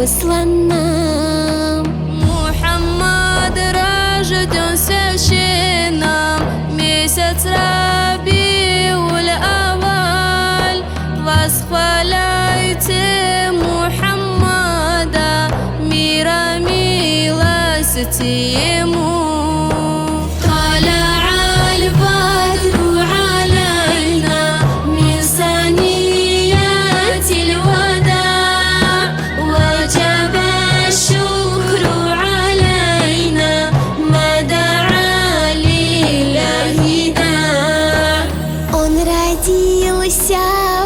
послан нам. Мухаммад рожден священном, месяц Рабиуль Аваль. Восхваляйте Мухаммада, мира милости ему.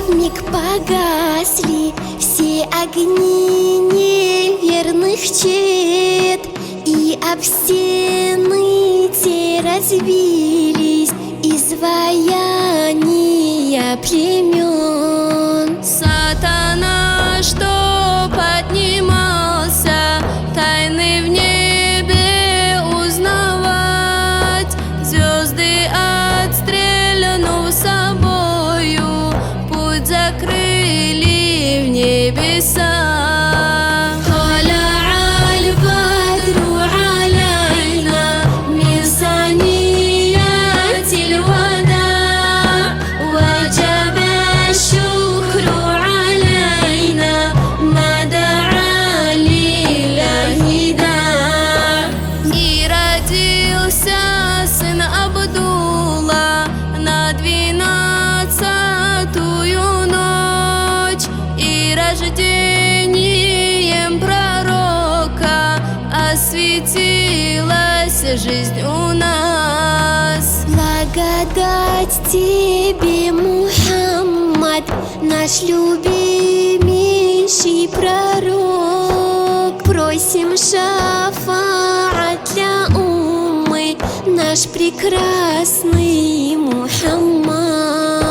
Вмиг погасли все огни неверных чет, и об стены те разбились изваяния племен. Сатана, что поднимался, тайны в небе узнавать, звезды отстрелянув собою, путь закрыли в небеса. Сын Абдулла на 12-ю ночь, и рождением пророка осветилась жизнь у нас. Благодать тебе, Мухаммад, наш любимейший пророк. Просим шафаат для уммы, наш прекрасный Мухаммад.